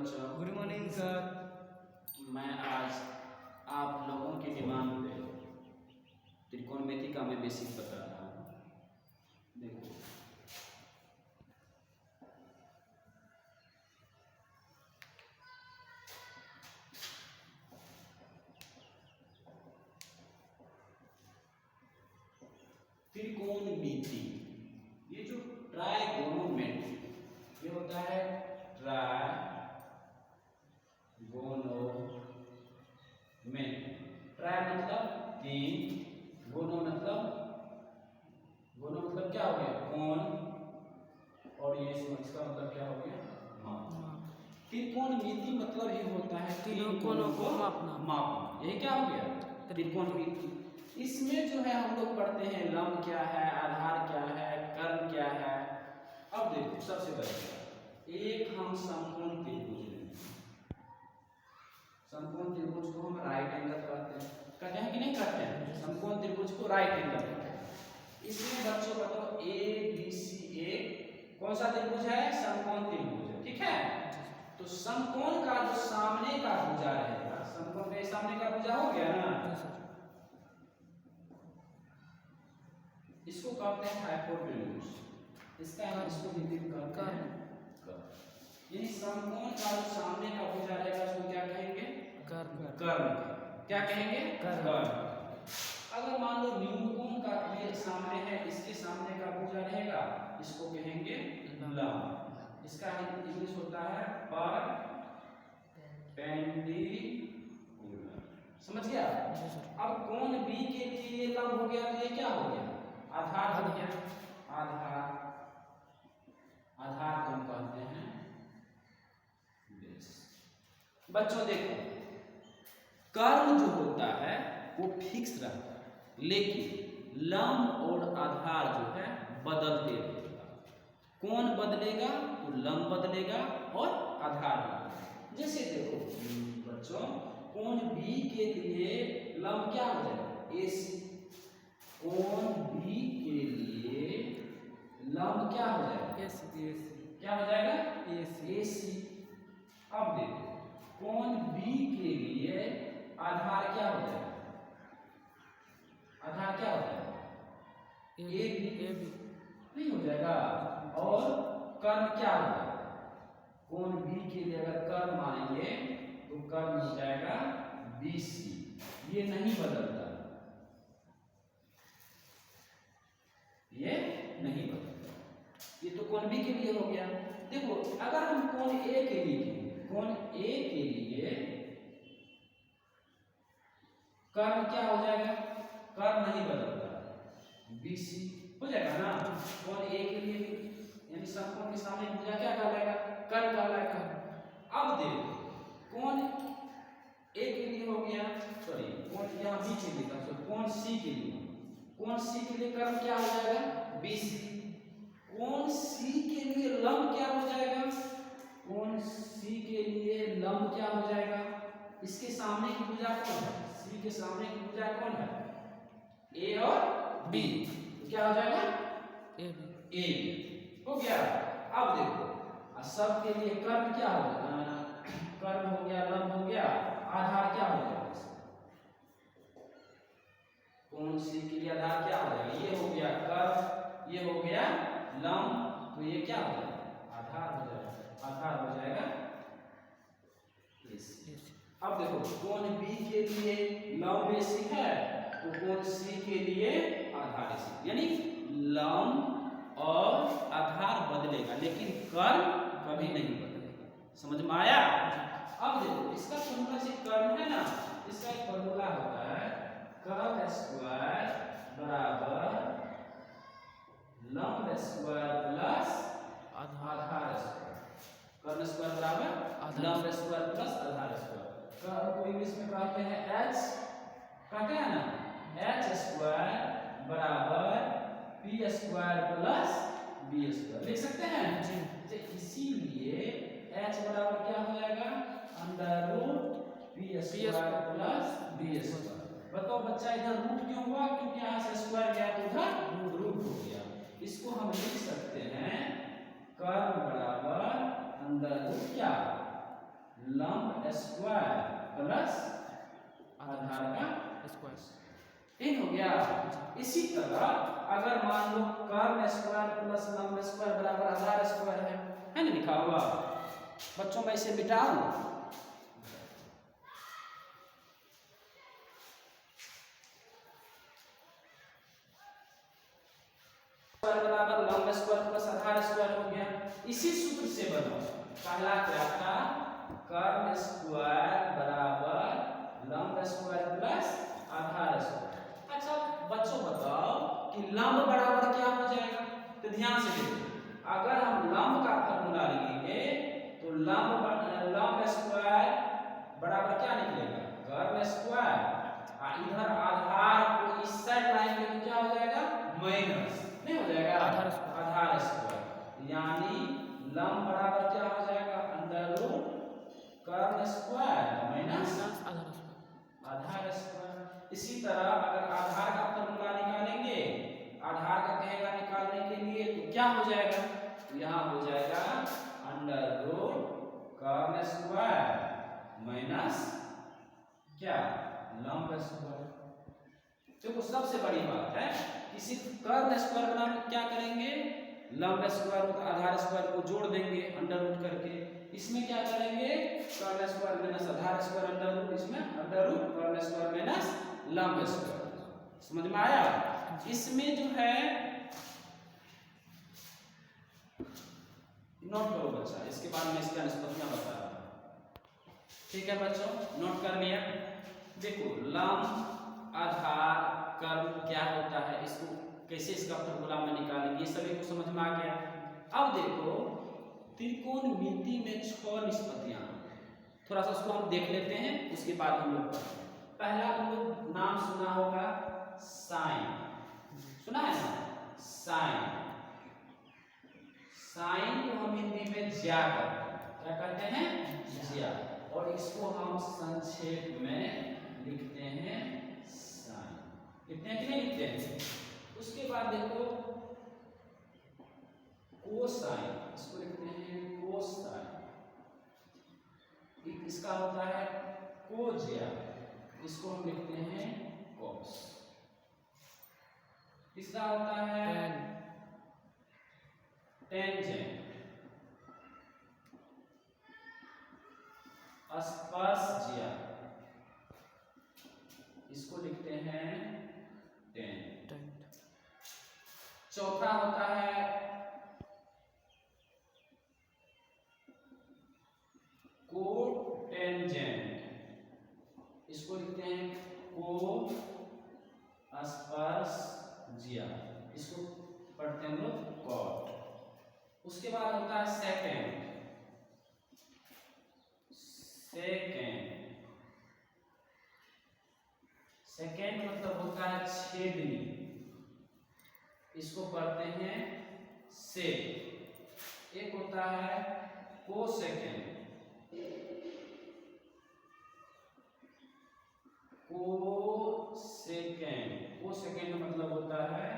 बच्चों। Good morning sir. मैं आज आप लोगों की डिमांड पे त्रिकोणमिति का मैं बेसिक बता रहा हूँ। देखो, त्रिकोणमिति, ये जो ट्राइगोनोमेट्री, ये होता है ट्राइगोनोमेट्री। ट्राई मतलब तीन, गोनो मतलब क्या हो गया? कोण, और ये इसका मतलब क्या हो गया? माप। त्रिकोणमिति मतलब ये होता है तीनों कोणों को मापना। ये क्या हो गया? त्रिकोणमिति। इसमें जो है हम लोग पढ़ते हैं लंब क्या है, आधार क्या है, कर्ण क्या है। अब देखो, सबसे पहले एक हम समकोण त्रिभुज लेंगे। समकोण त्रिभुज को हम राइट एंगल कहते हैं कि नहीं कहते हैं? समकोण त्रिभुज को राइट एंगल कहते हैं। इसमें बच्चों बताओ ए बी सी, ए कौन सा त्रिभुज है? समकोण त्रिभुज है, ठीक है। तो समकोण का जो सामने का भुजा रहेगा, समकोण के सामने का भुजा हो गया ना, इसको कहते हैं हाइपोटेन्यूज। इसको हिंदी में कहते हैं कर्ण। यानी समकोण का जो सामने का भुजा रहेगा उसको क्या कहेंगे? कर्ण। क्या कहेंगे? कर्ण। अगर मान लो न्यूनकोण का ये सामने है, इसके सामने का भुजा रहेगा, इसको कहेंगे लंब। इसका इंग्लिश होता है परपेंडिकुलर। समझ गया? अब कोण बी के लिए ये लंब हो गया, तो ये क्या हो गया? आधार हो गया। आधार को हम कहते हैं बेस। बच्चों देखो, कर्ण जो होता है वो फिक्स रहता है, लेकिन लंब और आधार जो है बदलते रहेगा। कोण बदलेगा तो लंब बदलेगा और आधार बदलेगा। जैसे देखो बच्चों, कोण बी के लिए लंब क्या हो जाएगा? AC। कोण बी के लिए लंब क्या हो जाएगा? क्या हो जाएगा? AC। अब देखो, कोण बी के लिए आधार क्या हो जाएगा? आधार क्या हो जाएगा? AB नहीं हो जाएगा। और कर्ण क्या हो जाएगा? कोण बी के लिए अगर कर्ण मानेंगे तो कर्ण हो जाएगा BC। ये नहीं बदलता, ये नहीं बदलता। ये तो कोण बी के लिए हो गया। देखो, अगर हम कोण A के लिए कोण A के लिए कर्ण क्या हो जाएगा? कर्ण नहीं बदलता, BC हो जाएगा ना। कोण A के लिए यानी समकोण के सामने भुजा क्या कहलाएगा? कर्ण कहलाएगा। अब देखो, कोण A के लिए हो गया, सॉरी कोण यहाँ B के लिए था, कोण C के लिए, कोण C के लिए कर्ण क्या हो जाएगा? BC। कोण C के लिए लंब क्या हो जाएगा? कोण C के लिए लंब क्या हो जाएगा? इसके सामने की भुजा कौन है? C के सामने की भुजा कौन है? A और B। तो क्या हो जाएगा? AB हो गया। अब देखो, सब के लिए कर्ण क्या हो गया? कर्ण हो गया, लंब हो गया, आधार क्या हो जाएगा? कोण C के लिए आधार क्या हो जाएगा? ये हो गया कर्ण, ये हो गया लंब, तो ये क्या हो जाएगा? आधार हो जाएगा। आधार हो जाएगा AC। अब देखो, कोण B के लिए लंब AC है, तो कोण C के लिए आधार AC। यानी लंब और आधार बदलेगा, लेकिन कर्ण कभी नहीं बदलेगा। समझ में आया? अब देखो, इसका फॉर्मूला से कर्ण है ना, इसका एक फॉर्मूला होता है कर्ल स्क्वायर बराबर लंब स्क्वायर प्लस आधार स्क्वायर। कर्ण स्क्वायर बराबर लंब स्क्वायर प्लस आधार स्क्वायर। कर्ल को इंग्लिश में कहते हैं H, कहते हैं ना, H स्क्वायर बराबर P square plus B square लिख सकते हैं। तो इसीलिए H बराबर क्या हो जाएगा? Under root P square plus B square. बताओ बच्चा, इधर रूट क्यों हुआ? क्योंकि यहाँ से स्क्वायर गया तो उधर रूट हो गया। इसको हम लिख सकते हैं कर्ण बराबर अंडर रूट क्या? लंब स्क्वायर प्लस आधार का स्क्वायर। ठीक हो गया। इसी तरह अगर मान लो कर्ण स्क्वायर प्लस लंब स्क्वायर बराबर आधार स्क्वायर है ना लिखा हुआ। बच्चों मैं इसे मिटाऊं, स्क्वायर बराबर लंब स्क्वायर प्लस आधार स्क्वायर हो गया। इसी सूत्र से बना पहला क्या था, कर्ण स्क्वायर बराबर लंब स्क्वायर प्लस आधार स्क्वायर। अच्छा बच्चों बताओ कि लंब बराबर क्या हो जाएगा, तो ध्यान से देखो। अगर हम लंब का फॉर्मूला लिखेंगे तो लंब स्क्वायर बराबर क्या निकलेगा, कर्ण स्क्वायर, इधर आधार को इस साइड लाइन में क्या हो जाएगा, माइनस नहीं हो जाएगा आधार स्क्वायर, यानी लंब बराबर क्या हो जाएगा, अंडर रूट कर्ण स्क्वायर माइनस आधार स्क्वायर। इसी तरह अगर आधार का फॉर्मूला निकालेंगे, आधार का कहेगा निकालने के लिए तो क्या हो जाएगा, तो यहाँ हो जाएगा अंडर रूट कर्ण स्क्वायर माइनस क्या, लंब स्क्वायर। देखो सबसे बड़ी बात है कि सिर्फ कर्ण स्क्वायर बनाने क्या करेंगे, लंब स्क्वायर और आधार स्क्वायर को जोड़ देंगे अंडर रूट करके। इसमें क्या करेंगे, कर्ण स्क्वायर माइनस आधार स्क्वायर अंडर रूट, इसमें अंडर रूट कर्ण स्क्वायर माइनस लंब स्क्वायर। समझ में आया। इसमें जो है नोट करो बच्चा, इसके बाद में इसका निष्पत्तियां बता रहा हूं। ठीक है बच्चों, नोट कर लिया। देखो लंब आधार कर्ण क्या होता है, इसको कैसे इसका फॉर्मूला में निकालेंगे, ये सभी को समझ में आ गया। अब देखो त्रिकोणमिति में 6 निष्पत्तियां, थोड़ा सा उसको हम देख लेते हैं, उसके बाद हम लोग पढ़ते हैं। पहला तुम लोग नाम सुना होगा साइन, सुना है ना, साइन। साइन को हम हिंदी में ज्या कहते हैं, क्या कहते हैं, ज्या, और इसको हम संक्षेप में लिखते हैं साइन। कितने हैं कि नहीं लिखते हैं। उसके बाद देखो कोसाइन, इसको लिखते हैं कोसाइन। इसका होता है कोज्या, इसको हम लिखते हैं कॉस। इसका होता है टेंजेंट, स्पर्शज्या, इसको लिखते हैं टेंट। चौथा होता है कोटेंजेंट, इसको लिखते हैं को स्पर्शज्या, इसको पढ़ते हैं हम लोग कॉट। उसके बाद होता है सेकेंड, सेकेंड मतलब होता है छेदनी, इसको पढ़ते हैं से। एक होता है कोसेकेंड, कोसेकेंड मतलब होता है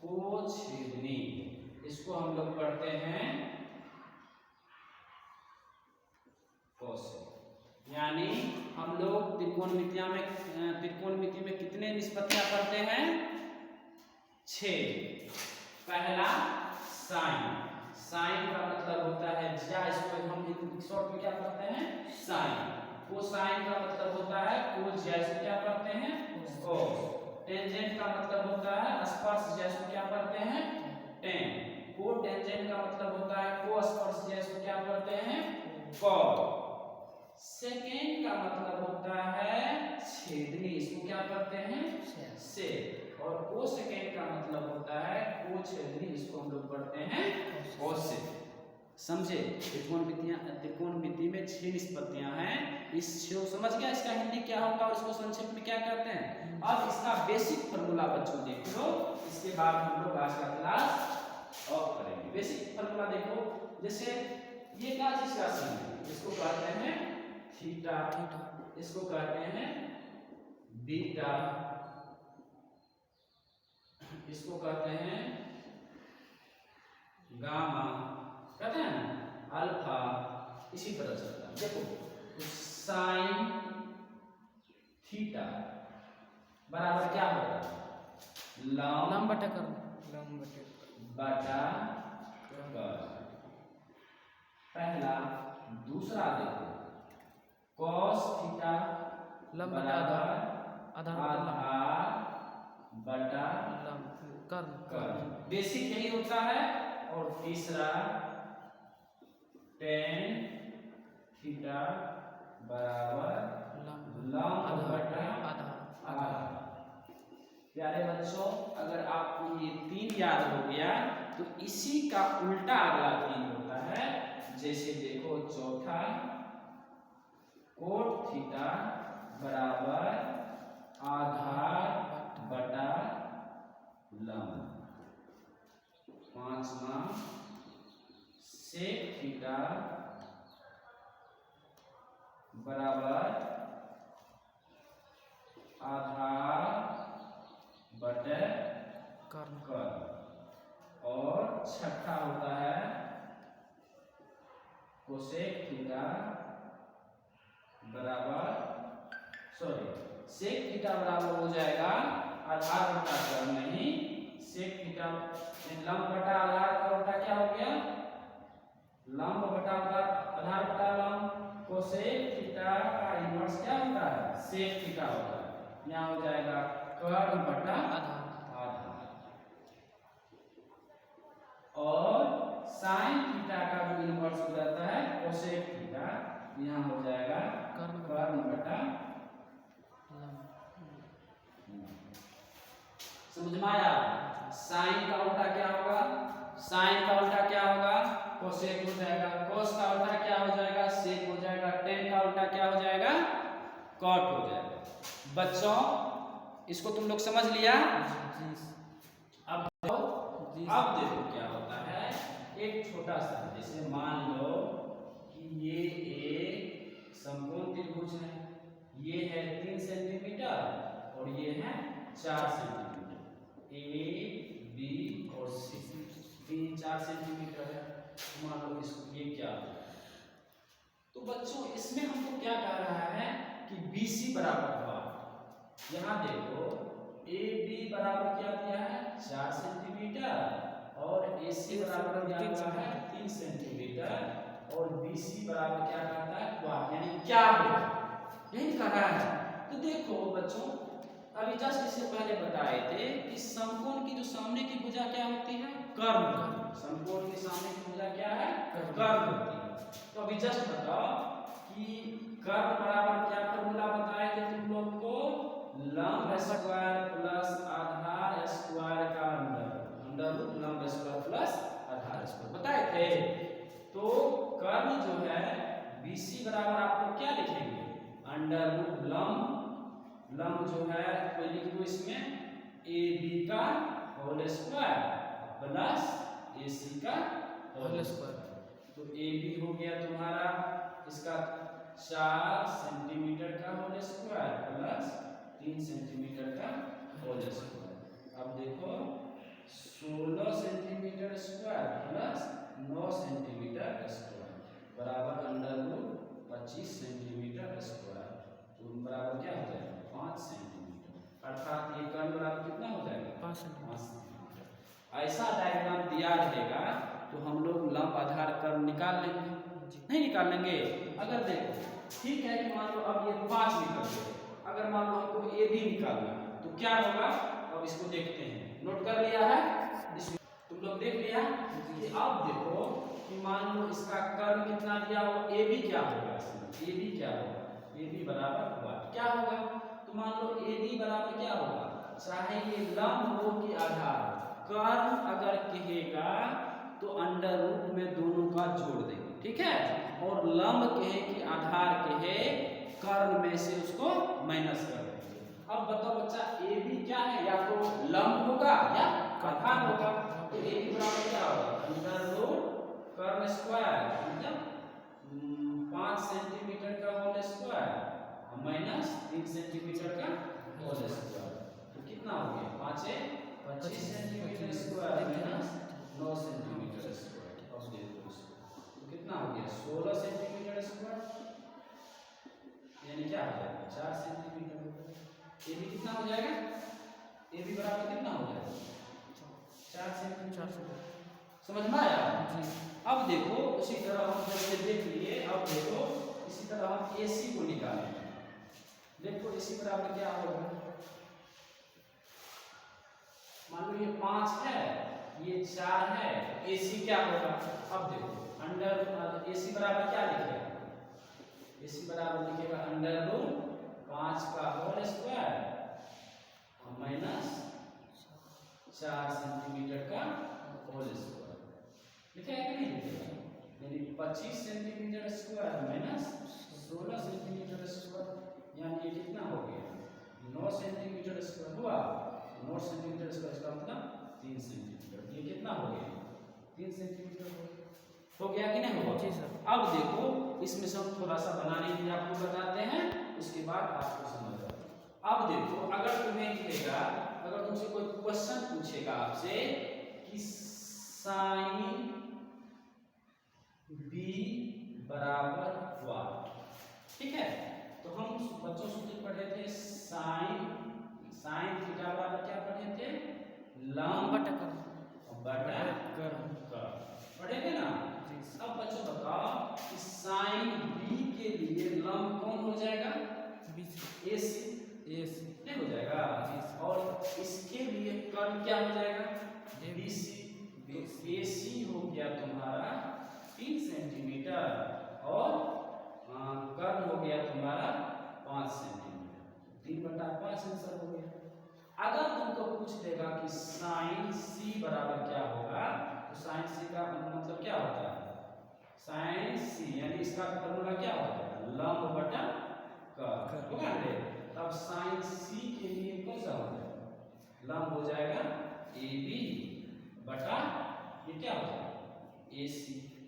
कोछेदनी, इसको हम लोग पढ़ते हैं कोसेक। यानी हम लोग त्रिकोणमिति में कितने निष्पत्तियां करते हैं, 6। पहला साइन, साइन का मतलब होता है ज्या, इसको हम शॉर्ट में क्या करते हैं साइन। कोसाइन का मतलब होता है कोज्या, इसको क्या करते हैं कोस। टेंजेंट का मतलब होता है स्पर्शज्या, इसको क्या करते हैं टेन। कोटेंजेंट का मतलब होता है को स्पर्शज्या, इसको क्या करते हैं कॉट। सेकेंड का मतलब होता है छेदनी, इसको क्या करते हैं से। और को सेकेंड का मतलब होता है को छेदनी, इसको हम लोग पढ़ते हैं कोसेक। समझे। त्रिकोणमिति में 6 निष्पत्तियां हैं। इस 6 समझ गया, इसका हिंदी क्या होता है और इसको संक्षेप में क्या कहते हैं। अब इसका बेसिक फॉर्मूला बच्चों देख लो, इसके बाद हम लोग आज का क्लास ऑफ करेंगे। बेसिक फॉर्मूला देखो, जैसे ये क्या चीज का साइन है, इसको कहते हैं थीटा, इसको कहते हैं बीटा, इसको कहते हैं गामा, कहते हैं अल्फा, इसी तरह चलता है। देखो तो साइन थीटा बराबर क्या होगा, लंब लंब बटा कर्ण। बटा कर्ण। पहला। दूसरा देखो cos थीटा लंब बटा बराबर आधार बटा लंब। आधार बटा लंब कर्ण। कर्ण। बेसिक यही होता है। और तीसरा tan थीटा बराबर लंब बटा आधार। प्यारे बच्चों, अगर आपको ये 3 याद हो गया तो इसी का उल्टा अगला 3 होता है। जैसे देखो चौथा कोट थीटा बराबर आधार बटा लंब। पांचवा सेक थीटा बराबर आधार बटे कर्ण। और छठा होता है कोसेक थीटा बराबर सेक थीटा बराबर हो जाएगा आधार बटा कर्ण। नहीं, सेक थीटा लंब बटा आधार का उल्टा क्या हो गया, लंब बटा आधार बटा लंब। कोसेक थीटा का इन्वर्स क्या होता है, सेक थीटा होता है। यहाँ हो जाएगा कर्ण बटा आधार। और साइन थीटा का जो इन्वर्स हो जाता है कोसेक थीटा, यहाँ हो जाएगा कर्ण बटा। समझ में आया? साइन का उल्टा क्या होगा, साइन का उल्टा क्या होगा, कोसेक हो जाएगा। कोस का उल्टा क्या हो जाएगा, सेक हो जाएगा। टेन का उल्टा क्या हो जाएगा, कॉट हो जाएगा। बच्चों इसको तुम लोग समझ लिया? अब देखो क्या होता है, एक छोटा सा जैसे मान लो कि ये एक समकोण त्रिभुज है। ये है 3 सेंटीमीटर और ये है 4 सेंटीमीटर। ए बी और सी 3-4 सेंटीमीटर है। मान लो इसको ये क्या है। तो बच्चों इसमें हमको क्या कह रहा है कि BC बराबर हुआ। यहाँ देखो AB बराबर क्या दिया है 4 सेंटीमीटर और AC बराबर क्या हुआ है 3 सेंटीमीटर और BC बराबर क्या कहता है क्वाड, यानी क्या होगा यही कह रहा है। तो देखो बच्चों अभी जस्ट इससे पहले बताए थे कि समकोण की जो सामने की भुजा क्या होती है, कर्ण। समकोण के सामने की भुजा क्या है, कर्ण होती है। तो अभी जस्ट बताओ कि कर्ण बराबर क्या फॉर्मूला बताए थे तुम लोग को, लंब स्क्वायर प्लस आधार स्क्वायर का अंडर रूट लंब स्क्वायर प्लस आधार स्क्वायर बताए थे। तो कर्ण जो है BC बराबर आप लोग क्या लिखेंगे, अंडर रूट लंब जो है कोई लिख दो इसमें AB का होल स्क्वायर प्लस AC का होल स्क्वायर। तो AB हो गया तुम्हारा इसका 4 सेंटीमीटर का होल स्क्वायर प्लस 3 सेंटीमीटर का होल स्क्वायर। अब देखो 16 centimetre square plus 9 centimetre square बराबर अंडर रूट 25 सेंटीमीटर स्क्वायर। तो बराबर क्या हो जाएगा 5 सेंटीमीटर। अर्थात ये कर्ण बराबर कितना हो जाएगा 5 सेंटीमीटर। ऐसा डायग्राम दिया रहेगा तो हम लोग लंब आधार कर्ण निकाल लेंगे, नहीं निकाल लेंगे। अगर देखो ठीक है कि मान लो अब ये 5 निकल गए, अगर मान लो हमको AB निकालना तो क्या होगा, अब इसको देखते हैं। नोट कर लिया है इसमें तुम लोग देख लिया कि अब देखो कि मान लो इसका कर्ण कितना दिया हो, AB क्या होगा, AB क्या होगा, AB बराबर हुआ क्या होगा। तो मान लो AB बराबर क्या होगा, चाहे ये लंब हो कि आधार, कर्ण अगर कहेगा तो अंडर रूट में दोनों का जोड़ देंगे, ठीक है। और लंब कहे कि आधार कहे कर्ण में से उसको माइनस कर देंगे। अब बताओ बच्चा AB क्या है, या तो लंब होगा या आधार होगा। तो AB बराबर क्या होगा, अंडर रूट कर्ण स्क्वायर मतलब 5 सेंटीमीटर का होल स्क्वायर माइनस 3 सेंटीमीटर का होल स्क्वायर। तो कितना हो गया 5 25 centimetre square minus 9 centimetre square. अब देखो इसको तो कितना कितना हो गया 16 सेंटीमीटर स्क्वायर, यानी क्या हो जाएगा 4 सेंटीमीटर हो गया। ये भी कितना हो जाएगा, ये भी बराबर कितना हो जाएगा 4 सेंटीमीटर। समझ में आया जी। अब देखो उसी तरह हम जैसे देख लिए, अब देखो इसी तरह हम AC को निकालेंगे। देखो AC बराबर क्या होगा, मान लो ये 5 है, ये 4 है, AC क्या होगा। अब देखो अंडर AC बराबर क्या लिखेगा, AC बराबर लिखेगा अंडर रूट 5 का होल स्क्वायर माइनस 4 सेंटीमीटर का होल स्क्वायर। लिखेगा कि नहीं लिखेगा, यानी 25 centimetre square minus 16 centimetre square, यानी ये कितना हो गया 9 सेंटीमीटर स्क्वायर हुआ। 9 सेंटीमीटर स्क्वायर इसका मतलब 3 सेंटीमीटर, ये कितना हो गया 3 सेंटीमीटर हो गया कि नहीं हुआ। जी सर। अब देखो इसमें से हम थोड़ा सा बनाने के लिए आपको बताते हैं, उसके बाद आपको समझ आएगा। अब देखो अगर तुम्हें कहेगा, अगर तुमसे कोई क्वेश्चन पूछेगा आपसे कि साइन B बराबर वाट, ठीक है, तो हम बच्चों सूत्र पढ़े थे साइन थीटा बराबर क्या पढ़े थे, लंब बटा कर्ण पढ़े थे ना। अब बच्चों बताओ कि साइन B के लिए लंब कौन हो जाएगा, AC नहीं हो जाएगा, और इसके लिए कर्ण क्या हो जाएगा BC। AC हो गया तुम्हारा 3 सेंटीमीटर और कर्ण हो गया तुम्हारा 5 सेंटीमीटर, 3/5 आंसर हो गया। अगर तुमको पूछ देगा कि साइन C बराबर क्या होगा, तो साइन C का मतलब क्या होता है, साइन C यानी इसका फॉर्मूला क्या होता है लंब बटा कर्ण होगा ना। तब साइन C के लिए कौन सा हो जाएगा, लंब हो जाएगा AB बटा ये क्या हो जाएगा AC।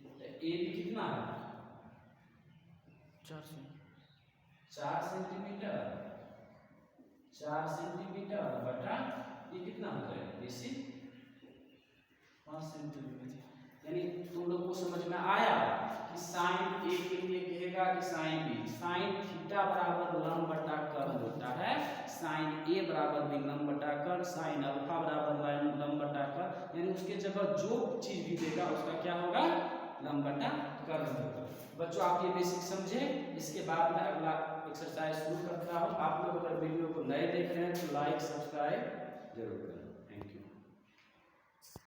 तो AB कितना है 4 सेंटीमीटर, 4 सेंटीमीटर बटा ये कितना हो जाएगा AC 5 सेंटीमीटर। यानी तुम लोग को समझ में आया कि साइन A के लिए कहेगा कि साइन B, साइन थीटा बराबर लंब बटा कर्ण होता है, साइन A बराबर भी लंब बटा कर्ण, साइन अल्फा बराबर लंब बटा कर्ण, यानी उसके जगह जो चीज भी देगा उसका क्या होगा लंब बटा कर्ण होगा। बच्चों आप ये बेसिक समझे, इसके बाद में अगला एक्सरसाइज शुरू करता हूँ। आप लोग अगर वीडियो को नए देख रहे हैं तो लाइक सब्सक्राइब जरूर करें।